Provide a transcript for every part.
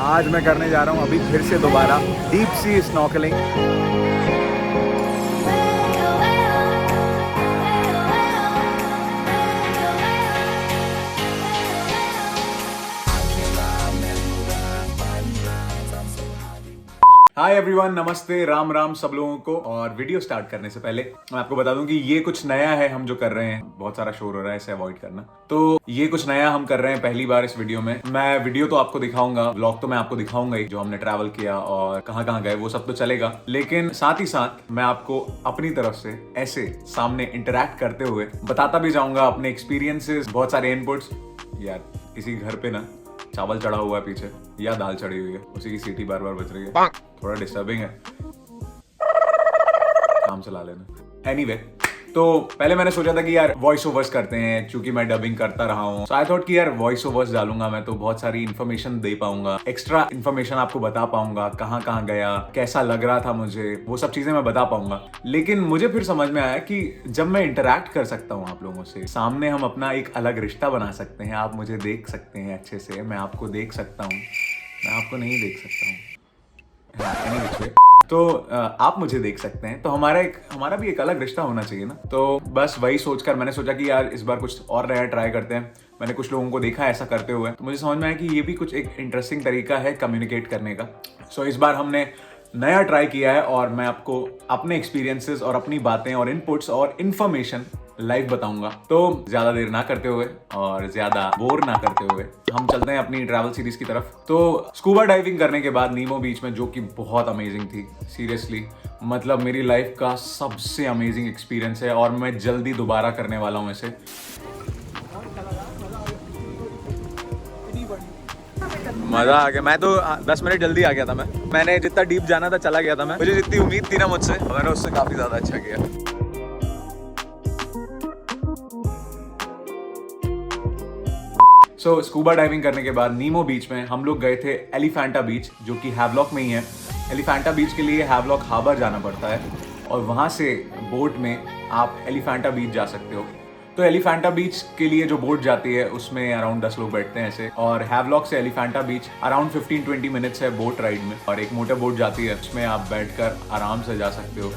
आज मैं करने जा रहा हूँ अभी फिर से दोबारा deep sea snorkelling. Hi everyone, नमस्ते, राम राम सब लोगों को। और वीडियो स्टार्ट करने से पहले मैं आपको बता दूं कि ये कुछ नया है हम जो कर रहे हैं। बहुत सारा शोर हो रहा है, इसे अवॉइड करना। तो ये कुछ नया हम कर रहे हैं पहली बार इस वीडियो में। मैं वीडियो तो आपको दिखाऊंगा, व्लॉग तो मैं आपको दिखाऊंगा ही, जो हमने ट्रैवल किया और कहाँ कहाँ गए वो सब तो चलेगा। लेकिन साथ ही साथ मैं आपको अपनी तरफ से ऐसे सामने इंटरेक्ट करते हुए बताता भी जाऊंगा अपने एक्सपीरियंसेस, बहुत सारे इनपुट्स। यार किसी घर पे ना चावल चढ़ा हुआ है पीछे या दाल चढ़ी हुई है, उसी की सीटी बार बार बज रही है, थोड़ा डिस्टर्बिंग है, काम चला लेना। एनीवे, तो पहले मैंने सोचा था कि यार वॉइस ओवर्स करते हैं, क्योंकि मैं डबिंग करता रहा हूँ। सो आई थॉट कि यार वॉइस ओवर्स डालूंगा मैं तो बहुत सारी इन्फॉर्मेशन दे पाऊंगा, एक्स्ट्रा इन्फॉर्मेशन आपको बता पाऊंगा, कहाँ कहाँ गया, कैसा लग रहा था मुझे, वो सब चीजें मैं बता पाऊंगा। लेकिन मुझे फिर समझ में आया कि जब मैं इंटरेक्ट कर सकता हूँ आप लोगों से, सामने हम अपना एक अलग रिश्ता बना सकते हैं। आप मुझे देख सकते हैं अच्छे से, मैं आपको देख सकता हूँ, मैं आपको नहीं देख सकता हूँ। तो आप मुझे देख सकते हैं, तो हमारा भी एक अलग रिश्ता होना चाहिए ना। तो बस वही सोचकर मैंने सोचा कि यार इस बार कुछ और नया ट्राई करते हैं। मैंने कुछ लोगों को देखा ऐसा करते हुए, तो मुझे समझ में आया कि ये भी कुछ एक इंटरेस्टिंग तरीका है कम्युनिकेट करने का। सो इस बार हमने नया ट्राई किया है और मैं आपको अपने एक्सपीरियंसेस और अपनी बातें और इनपुट्स और इन्फॉर्मेशन लाइव बताऊंगा। तो ज्यादा देर ना करते हुए और ज्यादा बोर ना करते हुए हम चलते हैं अपनी ट्रैवल सीरीज की तरफ। तो स्कूबा डाइविंग करने के बाद नीमो बीच में, जो कि बहुत अमेजिंग थी, सीरियसली मतलब मेरी लाइफ का सबसे अमेजिंग एक्सपीरियंस है और मैं जल्दी दोबारा करने वाला हूँ इसे। मजा आ गया। मैं तो 10 मिनट जल्दी आ गया था। मैंने जितना डीप जाना था चला गया था। मुझे जितनी उम्मीद थी ना मुझसे, मैंने उससे काफी ज्यादा अच्छा किया। सो स्कूबा डाइविंग करने के बाद नीमो बीच में हम लोग गए थे एलिफेंटा बीच, जो कि हैवलॉक में ही है। एलिफेंटा बीच के लिए हैवलॉक हार्बर जाना पड़ता है और वहाँ से बोट में आप एलिफेंटा बीच जा सकते हो। तो एलिफेंटा बीच के लिए जो बोट जाती है उसमें अराउंड 10 लोग बैठते हैं ऐसे, और हैवलॉक से एलिफेंटा बीच अराउंड 15-20 मिनट्स है बोट राइड में। और एक मोटर बोट जाती है, उसमें आप बैठकर आराम से जा सकते हो।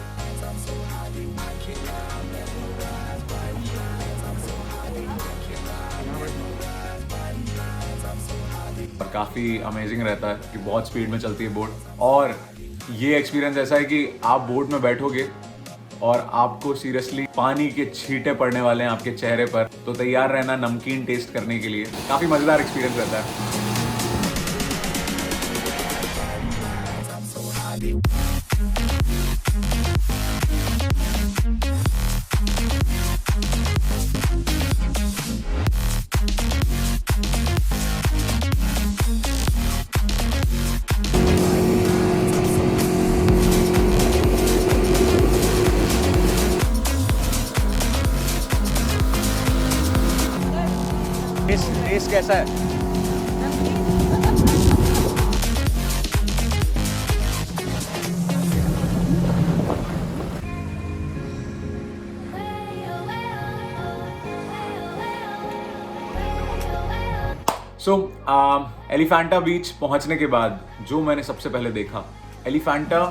और काफ़ी अमेजिंग रहता है कि बहुत स्पीड में चलती है बोट। और ये एक्सपीरियंस ऐसा है कि आप बोट में बैठोगे और आपको सीरियसली पानी के छींटे पड़ने वाले हैं आपके चेहरे पर, तो तैयार रहना नमकीन टेस्ट करने के लिए। काफ़ी मज़ेदार एक्सपीरियंस रहता है। टेस्ट कैसा है? सो एलिफेंटा बीच पहुंचने के बाद जो मैंने सबसे पहले देखा, एलिफेंटा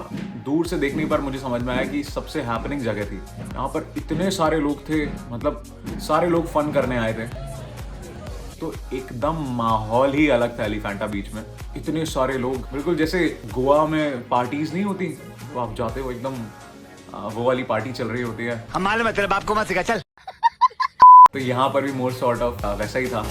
दूर से देखने पर मुझे समझ में आया कि सबसे हैपनिंग जगह थी। यहाँ पर इतने सारे लोग थे, मतलब सारे लोग फन करने आए थे। तो एकदम माहौल ही अलग था एलिफेंटा बीच में। इतने सारे लोग, बिल्कुल जैसे गोवा में पार्टीज नहीं होती, तो आप जाते हो एकदम वो वाली पार्टी चल रही होती है। हम मालूम है तेरे बाप को मत सिखा, चल। तो यहाँ पर भी मोर सॉर्ट ऑफ वैसा ही था।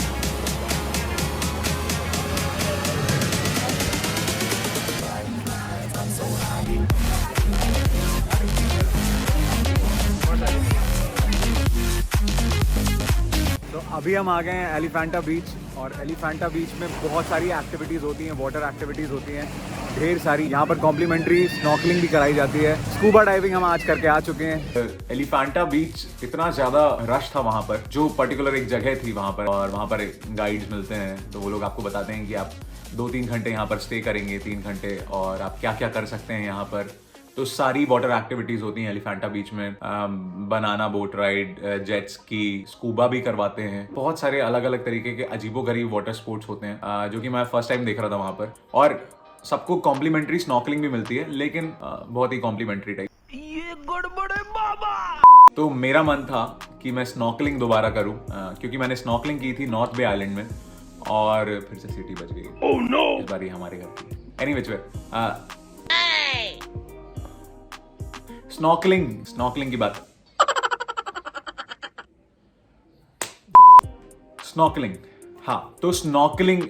तो अभी हम आ गए हैं एलिफेंटा बीच, और एलिफेंटा बीच में बहुत सारी एक्टिविटीज़ होती हैं, वाटर एक्टिविटीज़ होती हैं ढेर सारी। यहाँ पर कॉम्प्लीमेंट्री स्नॉर्कलिंग भी कराई जाती है। स्कूबा डाइविंग हम आज करके आ चुके हैं। एलिफेंटा बीच इतना ज़्यादा रश था वहाँ पर, जो पर्टिकुलर एक जगह थी वहाँ पर, और वहाँ पर गाइड्स मिलते हैं, तो वो लोग आपको बताते हैं कि आप 2-3 घंटे यहाँ पर स्टे करेंगे, 3 घंटे, और आप क्या क्या कर सकते हैं यहाँ पर, तो सारी वाटर एक्टिविटीज होती हैं एलिफेंटा बीच में। Banana boat ride, jet ski, scuba भी करवाते हैं। बहुत सारे अलग अलग तरीके के अजीबोगरीब वाटर स्पोर्ट्स होते हैं जो कि मैं फर्स्ट टाइम देख रहा था वहां पर। और सबको कॉम्प्लीमेंट्री स्नॉर्कलिंग भी मिलती है, लेकिन बहुत ही कॉम्प्लीमेंट्री टाइप। ये गड़बड़ है बाबा। तो मेरा मन था कि मैं स्नॉर्कलिंग दोबारा करूं, क्योंकि मैंने स्नॉर्कलिंग की थी नॉर्थ बे आइलैंड में और फिर से सीटी बज गई। oh, no! इस बार ये हमारे घर की। एनीवे स्नॉर्कलिंग की बात। स्नॉर्कलिंग, हाँ, तो स्नॉर्कलिंग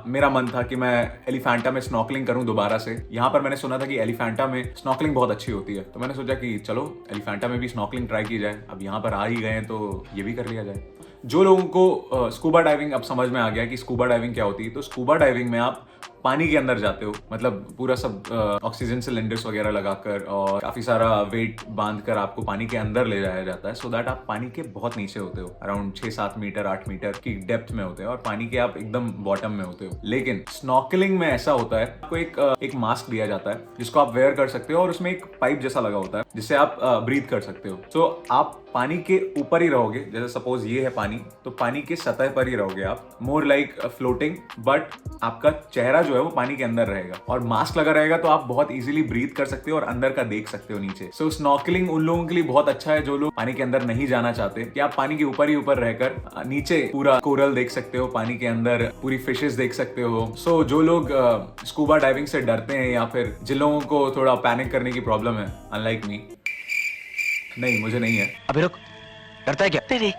मेरा मन था कि मैं एलिफेंटा में स्नॉर्कलिंग करूं दोबारा से। यहाँ पर मैंने सुना था कि एलिफेंटा में स्नॉर्कलिंग बहुत अच्छी होती है, तो मैंने सोचा कि चलो एलिफेंटा में भी स्नॉर्कलिंग ट्राई की जाए। अब यहाँ पर आ ही गए हैं तो ये भी कर लिया जाए। जो लोगों को स्कूबा डाइविंग अब समझ में आ गया कि स्कूबा डाइविंग क्या होती है, तो स्कूबा डाइविंग में आप पानी के अंदर जाते हो, मतलब पूरा सब ऑक्सीजन सिलेंडर्स वगैरह लगाकर और काफी सारा वेट बांधकर आपको पानी के अंदर ले जाया जाता है, सो दैट आप पानी के बहुत नीचे होते हो, अराउंड 6-7 मीटर 8 मीटर की डेप्थ में होते हो और पानी के आप एकदम बॉटम में होते हो। लेकिन स्नॉर्कलिंग में ऐसा होता है, आपको एक मास्क दिया जाता है जिसको आप वेयर कर सकते हो और उसमें एक पाइप जैसा लगा होता है जिससे आप ब्रीथ कर सकते हो। तो आप पानी के ऊपर ही रहोगे, जैसे सपोज ये है पानी, तो पानी के सतह पर ही रहोगे आप, मोर लाइक फ्लोटिंग, बट आपका चेहरा जो है वो पानी के अंदर रहेगा और मास्क लगा रहेगा, तो आप बहुत इजीली ब्रीथ कर सकते हो और अंदर का देख सकते हो नीचे। सो स्नॉर्कलिंग उन लोगों के लिए बहुत अच्छा है जो लोग पानी के अंदर नहीं जाना चाहते, कि आप पानी के ऊपर ही ऊपर रहकर नीचे पूरा कोरल देख सकते हो, पानी के अंदर पूरी फिशेस देख सकते हो। सो जो लोग स्कूबा डाइविंग से डरते हैं या फिर जिन लोगों को थोड़ा पैनिक करने की प्रॉब्लम है, अनलाइक मी, नहीं मुझे नहीं है। अबे रुक, डरता है क्या? नहीं,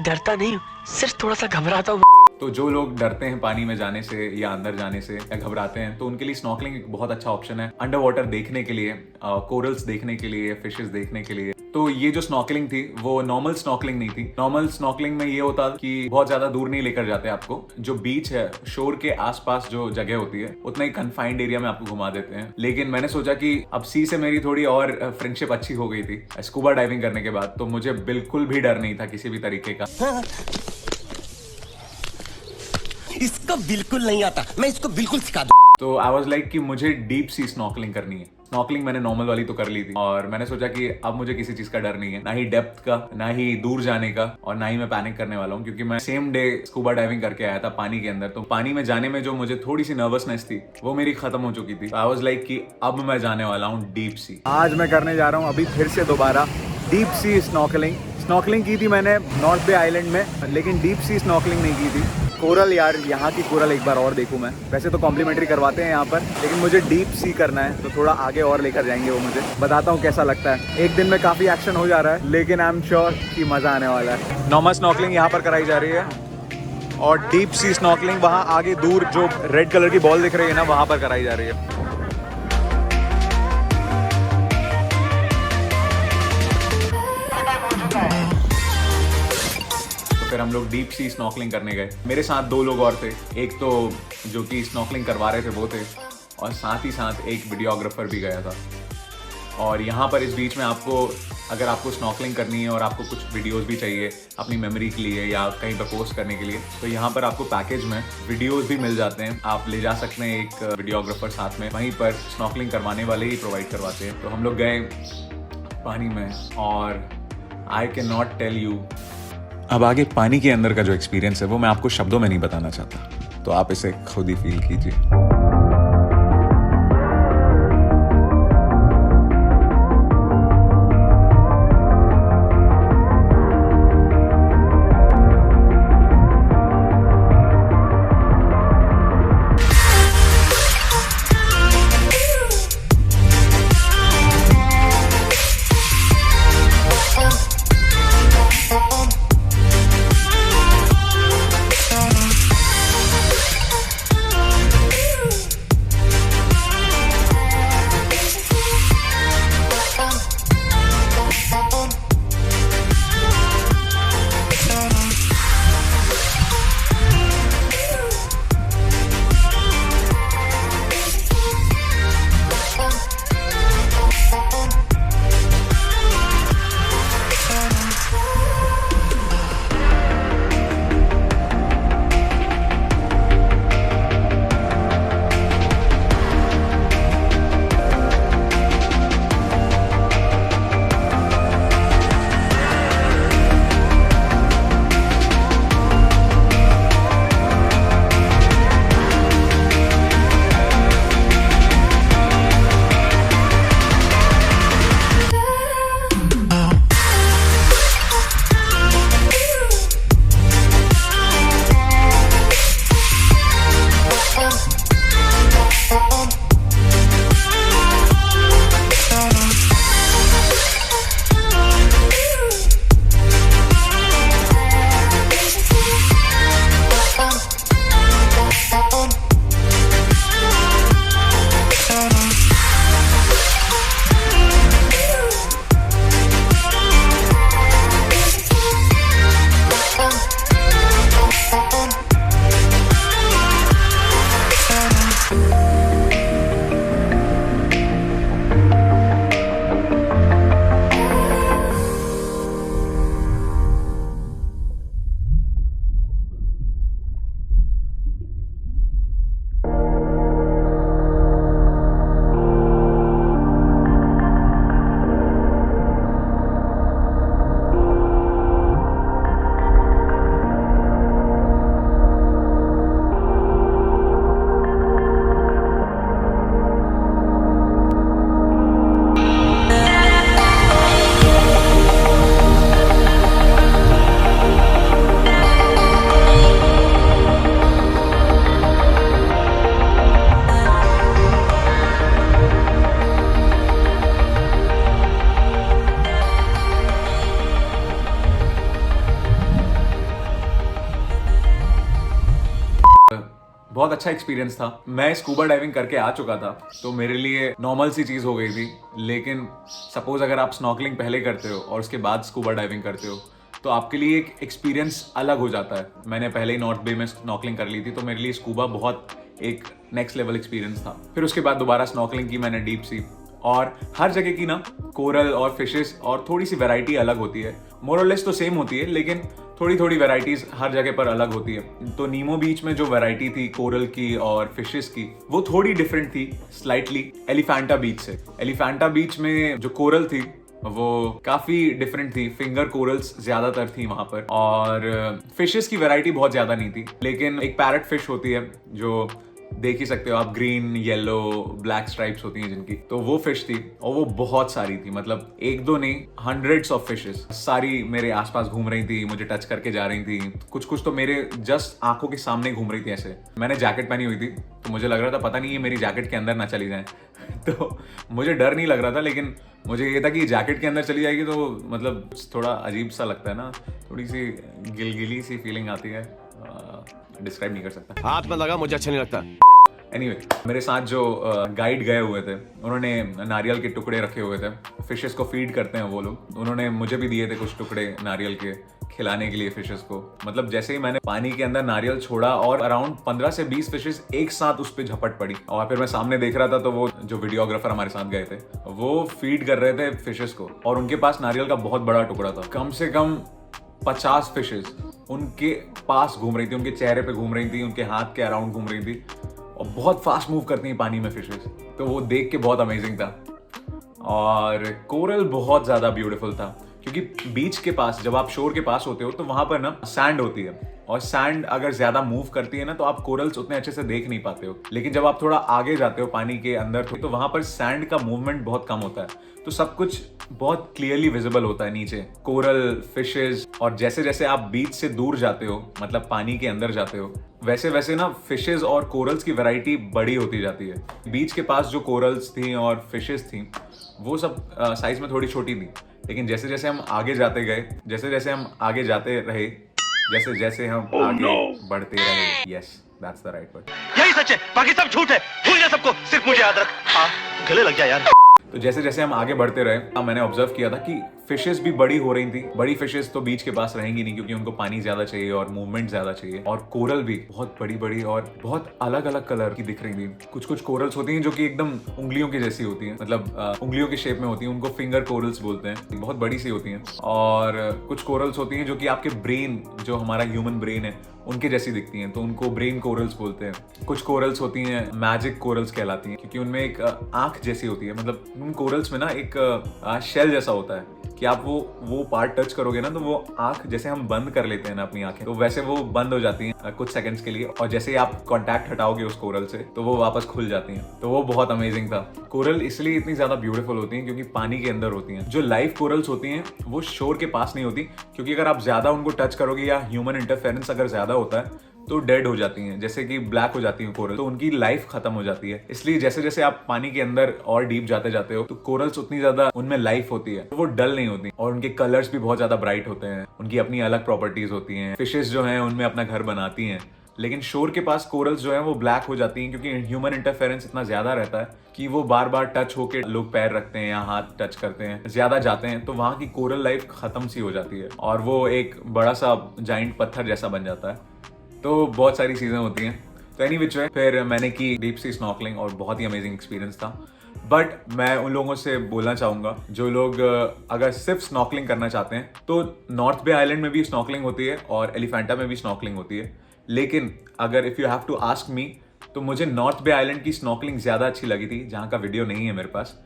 डरता नहीं, सिर्फ थोड़ा सा घबराता हूँ। तो जो लोग डरते हैं पानी में जाने से या अंदर जाने से या घबराते हैं, तो उनके लिए स्नॉर्कलिंग एक बहुत अच्छा ऑप्शन है, अंडर वाटर देखने के लिए, कोरल्स देखने के लिए, फिशेस देखने के लिए। तो ये जो स्नॉर्कलिंग थी वो नॉर्मल स्नॉर्कलिंग नहीं थी। नॉर्मल स्नॉर्कलिंग में ये होता कि बहुत ज्यादा दूर नहीं लेकर जाते आपको, जो बीच है, शोर के आसपास जो जगह होती है, उतना ही कन्फाइंड एरिया में आपको घुमा देते हैं। लेकिन मैंने सोचा कि अब सी से मेरी थोड़ी और फ्रेंडशिप अच्छी हो गई थी स्कूबा डाइविंग करने के बाद, तो मुझे बिल्कुल भी डर नहीं था किसी भी तरीके का। इसको बिल्कुल नहीं आता, मैं इसको बिल्कुल सिखा दूं। तो आई वाज लाइक कि मुझे डीप सी स्नॉर्कलिंग करनी है। स्नॉर्कलिंग मैंने नॉर्मल वाली तो कर ली थी और मैंने सोचा कि अब मुझे किसी चीज का डर नहीं है, ना ही डेप्थ का, ना ही दूर जाने का, और ना ही मैं पैनिक करने वाला हूँ, क्योंकि मैं सेम डे स्कूबा डाइविंग करके आया था पानी के अंदर। तो पानी में जाने में जो मुझे थोड़ी सी नर्वसनेस थी वो मेरी खत्म हो चुकी थी। आई वाज लाइक कि अब मैं जाने वाला हूँ डीप सी। आज मैं करने जा रहा हूँ अभी फिर से दोबारा डीप सी स्नॉर्कलिंग। स्नॉर्कलिंग की थी मैंने नॉर्थ बे आइलैंड में, लेकिन डीप सी स्नॉर्कलिंग नहीं की थी। कोरल, यार यहाँ की कोरल एक बार और देखूँ मैं। वैसे तो कॉम्प्लीमेंट्री करवाते हैं यहाँ पर, लेकिन मुझे डीप सी करना है, तो थोड़ा आगे और लेकर जाएंगे वो मुझे। बताता हूँ कैसा लगता है। एक दिन में काफ़ी एक्शन हो जा रहा है, लेकिन आई एम श्योर कि मज़ा आने वाला है। नॉर्मल स्नॉर्कलिंग यहाँ पर कराई जा रही है और डीप सी स्नॉर्कलिंग वहाँ आगे दूर जो रेड कलर की बॉल दिख रही है ना, वहाँ पर कराई जा रही है। फिर हम लोग डीप सी स्नॉर्कलिंग करने गए। मेरे साथ 2 लोग और थे, एक तो जो कि स्नॉर्कलिंग करवा रहे थे वो थे, और साथ ही साथ एक वीडियोग्राफर भी गया था। और यहाँ पर इस बीच में अगर आपको स्नॉर्कलिंग करनी है और आपको कुछ वीडियोस भी चाहिए अपनी मेमोरी के लिए या कहीं पर पोस्ट करने के लिए, तो यहाँ पर आपको पैकेज में वीडियोस भी मिल जाते हैं। आप ले जा सकते हैं एक वीडियोग्राफर साथ में, वहीं पर स्नॉर्कलिंग करवाने वाले ही प्रोवाइड करवाते हैं। तो हम लोग गए पानी में और I can not tell you, अब आगे पानी के अंदर का जो एक्सपीरियंस है वो मैं आपको शब्दों में नहीं बताना चाहता, तो आप इसे खुद ही फील कीजिए। बहुत अच्छा एक्सपीरियंस था। मैं स्कूबा डाइविंग करके आ चुका था तो मेरे लिए नॉर्मल सी चीज़ हो गई थी, लेकिन सपोज अगर आप स्नॉर्कलिंग पहले करते हो और उसके बाद स्कूबा डाइविंग करते हो तो आपके लिए एक एक्सपीरियंस अलग हो जाता है। मैंने पहले ही नॉर्थ बे में स्नॉर्कलिंग कर ली थी तो मेरे लिए स्कूबा बहुत एक नेक्स्ट लेवल एक्सपीरियंस था। फिर उसके बाद दोबारा स्नॉर्कलिंग की मैंने डीप सी, और हर जगह की ना कोरल और फिशेस और थोड़ी सी वैरायटी अलग होती है। मोर और लेस तो सेम होती है, लेकिन थोड़ी थोड़ी वैरायटीज हर जगह पर अलग होती है। तो नीमो बीच में जो वैरायटी थी कोरल की और फिशेस की वो थोड़ी डिफरेंट थी स्लाइटली एलिफेंटा बीच से। एलिफेंटा बीच में जो कोरल थी वो काफी डिफरेंट थी, फिंगर कोरल्स ज्यादातर थी वहां पर, और फिशेस की वैरायटी बहुत ज्यादा नहीं थी। लेकिन एक पैरट फिश होती है जो देख ही सकते हो आप, ग्रीन येलो ब्लैक स्ट्राइप्स होती हैं जिनकी, तो वो फिश थी और वो बहुत सारी थी, मतलब एक दो नहीं, हंड्रेड्स ऑफ फिशेस सारी मेरे आसपास घूम रही थी, मुझे टच करके जा रही थी। कुछ कुछ तो मेरे जस्ट आंखों के सामने घूम रही थी ऐसे। मैंने जैकेट पहनी हुई थी तो मुझे लग रहा था पता नहीं ये मेरी जैकेट के अंदर ना चली जाए तो मुझे डर नहीं लग रहा था, लेकिन मुझे ये था कि जैकेट के अंदर चली जाएगी तो मतलब थोड़ा अजीब सा लगता है ना, थोड़ी सी गिलगिली सी फीलिंग आती है, डिस्क्राइब नहीं कर सकता। हाथ में लगा, मुझे अच्छा नहीं लगता। एनीवे, मेरे साथ जो गाइड गए हुए थे उन्होंने नारियल के टुकड़े रखे हुए थे, फिशेस को फीड करते हैं वो लोग, उन्होंने मुझे भी दिए थे कुछ टुकड़े नारियल के खिलाने के लिए फिशेस को। मतलब जैसे ही मैंने पानी के अंदर नारियल छोड़ा और अराउंड 15 से 20 फिशेस एक साथ उस पर झपट पड़ी, और फिर मैं सामने देख रहा था तो वो जो वीडियोग्राफर हमारे साथ गए थे वो फीड कर रहे थे फिशेस को, और उनके पास नारियल का बहुत बड़ा टुकड़ा था। कम से कम 50 फिशेस उनके पास घूम रही थी, उनके चेहरे पे घूम रही थी, उनके हाथ के अराउंड घूम रही थी, और बहुत फास्ट मूव करती हैं पानी में फिशेस, तो वो देख के बहुत अमेजिंग था। और कोरल बहुत ज़्यादा ब्यूटीफुल था, क्योंकि बीच के पास जब आप शोर के पास होते हो तो वहाँ पर ना सैंड होती है, और सैंड अगर ज़्यादा मूव करती है ना तो आप कोरल्स उतने अच्छे से देख नहीं पाते हो। लेकिन जब आप थोड़ा आगे जाते हो पानी के अंदर तो वहाँ पर सैंड का मूवमेंट बहुत कम होता है, तो सब कुछ बहुत क्लियरली विजिबल होता है नीचे, कोरल, फिशेस। और जैसे जैसे आप बीच से दूर जाते हो, मतलब पानी के अंदर जाते हो, वैसे वैसे ना फिशेस और कोरल्स की वैरायटी बड़ी होती जाती है। बीच के पास जो कोरल्स थी और फिशेस थी वो सब साइज में थोड़ी छोटी थी, लेकिन जैसे जैसे हम आगे जाते गए, जैसे जैसे हम आगे जाते रहे, जैसे जैसे हम आगे बढ़ते रहे, yes that's the right word, यही सच है, बाकी सब झूठ है। भूल जा सबको, सिर्फ मुझे याद रख। हाँ, गले लग जा यार। तो जैसे जैसे हम आगे बढ़ते रहे मैंने ऑब्जर्व किया था कि फिशेस भी बड़ी हो रही थी। बड़ी फिशेस तो बीच के पास रहेंगी नहीं क्योंकि उनको पानी ज्यादा चाहिए और मूवमेंट ज्यादा चाहिए, और कोरल भी बहुत बड़ी बड़ी और बहुत अलग अलग कलर की दिख रही थी। कुछ कुछ कोरल्स होती हैं जो कि एकदम उंगलियों की जैसी होती हैं, मतलब उंगलियों के शेप में होती हैं, उनको फिंगर कोरल्स बोलते हैं, बहुत बड़ी सी होती हैं। और कुछ कोरल्स होती हैं जो कि आपके ब्रेन, जो हमारा ह्यूमन ब्रेन है, उनके जैसी दिखती हैं, तो उनको ब्रेन कोरल्स बोलते हैं। कुछ कोरल्स होती हैं मैजिक कोरल्स कहलाती हैं, क्योंकि उनमें एक आंख जैसी होती है, मतलब उन कोरल्स में ना एक शेल जैसा होता है कि आप वो पार्ट टच करोगे ना तो वो आंख, जैसे हम बंद कर लेते हैं ना अपनी आंखें, तो वैसे वो बंद हो जाती हैं कुछ सेकंड्स के लिए, और जैसे ही आप कांटेक्ट हटाओगे उस कोरल से तो वो वापस खुल जाती हैं। तो वो बहुत अमेजिंग था। कोरल इसलिए इतनी ज्यादा ब्यूटीफुल होती हैं क्योंकि पानी के अंदर होती हैं। जो लाइव कोरल्स होती हैं वो शोर के पास नहीं होती, क्योंकि अगर आप ज्यादा उनको टच करोगे या ह्यूमन इंटरफेरेंस अगर ज्यादा होता है तो डेड हो जाती हैं, जैसे कि ब्लैक हो जाती हैं कोरल, तो उनकी लाइफ खत्म हो जाती है। इसलिए जैसे जैसे आप पानी के अंदर और डीप जाते जाते हो तो कोरल्स उतनी ज्यादा उनमें लाइफ होती है, तो वो डल नहीं होती, और उनके कलर्स भी बहुत ज्यादा ब्राइट होते हैं, उनकी अपनी अलग प्रॉपर्टीज होती हैं। फिशेस जो हैं उनमें अपना घर बनाती हैं, लेकिन शोर के पास कोरल्स जो है वो ब्लैक हो जाती हैं क्योंकि ह्यूमन इंटरफेरेंस इतना ज्यादा रहता है कि वो बार बार टच होके लोग पैर रखते हैं या हाथ टच करते हैं, ज्यादा जाते हैं, तो वहां की कोरल लाइफ खत्म सी हो जाती है और वो एक बड़ा सा जाइंट पत्थर जैसा बन जाता है। तो बहुत सारी चीजें होती हैं। तो एनी विच वे, फिर मैंने की डीप सी स्नॉर्कलिंग और बहुत ही अमेजिंग एक्सपीरियंस था। बट मैं उन लोगों से बोलना चाहूंगा जो लोग अगर सिर्फ स्नॉर्कलिंग करना चाहते हैं तो नॉर्थ बे आइलैंड में भी स्नॉर्कलिंग होती है और एलिफेंटा में भी स्नॉर्कलिंग होती है। लेकिन अगर if you have to ask me तो मुझे नॉर्थ बे आइलैंड की स्नॉर्कलिंग ज्यादा अच्छी लगी थी, जहाँ का वीडियो नहीं है मेरे पास,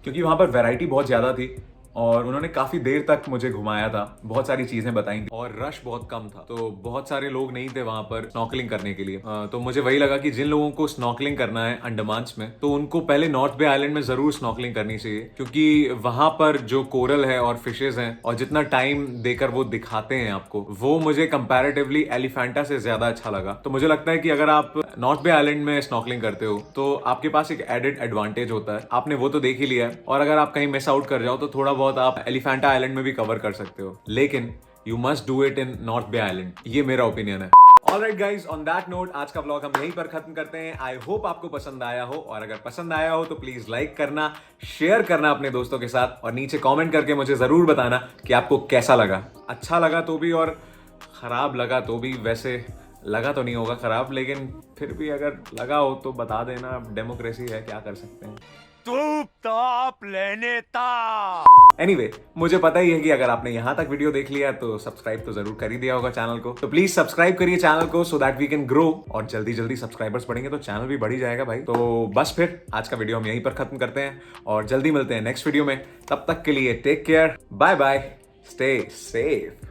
क्योंकि वहां पर वैरायटी बहुत ज्यादा थी और उन्होंने काफी देर तक मुझे घुमाया था, बहुत सारी चीजें बताई थी और रश बहुत कम था, तो बहुत सारे लोग नहीं थे वहां पर स्नॉर्कलिंग करने के लिए। तो मुझे वही लगा कि जिन लोगों को स्नॉर्कलिंग करना है अंडमान्स में तो उनको पहले नॉर्थ बे आइलैंड में जरूर स्नॉर्कलिंग करनी चाहिए, क्योंकि वहां पर जो कोरल है और फिशेज हैं और जितना टाइम देकर वो दिखाते हैं आपको, वो मुझे कंपैरेटिवली एलिफेंटा से ज्यादा अच्छा लगा। तो मुझे लगता है कि अगर आप नॉर्थ बे आइलैंड में स्नॉर्कलिंग करते हो तो आपके पास एक एडेड एडवांटेज होता है, आपने वो तो देख ही लिया है, और अगर आप कहीं मिस आउट कर जाओ तो थोड़ा बहुत आप एलिफेंटा आइलैंड में भी कवर कर सकते हो, लेकिन you must do it in North Bay Island, ये मेरा ओपिनियन है। Alright guys, on that note आज का व्लॉग हम यहीं पर खत्म करते हैं। आई होप आपको पसंद आया हो, और अगर पसंद आया हो तो प्लीज लाइक करना, शेयर करना अपने दोस्तों के साथ, और नीचे कमेंट करके मुझे जरूर बताना कि आपको कैसा लगा। अच्छा लगा तो भी और खराब लगा तो भी। वैसे लगा तो नहीं होगा खराब, लेकिन फिर भी अगर लगा हो तो बता देना। डेमोक्रेसी है, क्या कर सकते हैं। एनीवे, मुझे पता ही है कि अगर आपने यहां तक वीडियो देख लिया तो सब्सक्राइब तो जरूर कर ही दिया होगा चैनल को। तो प्लीज सब्सक्राइब करिए चैनल को, so that we can grow, और जल्दी जल्दी सब्सक्राइबर्स बढ़ेंगे तो चैनल भी बढ़ ही जाएगा भाई। तो बस फिर आज का वीडियो हम यहीं पर खत्म करते हैं, और जल्दी मिलते हैं नेक्स्ट वीडियो में। तब तक के लिए take care, bye bye, stay safe.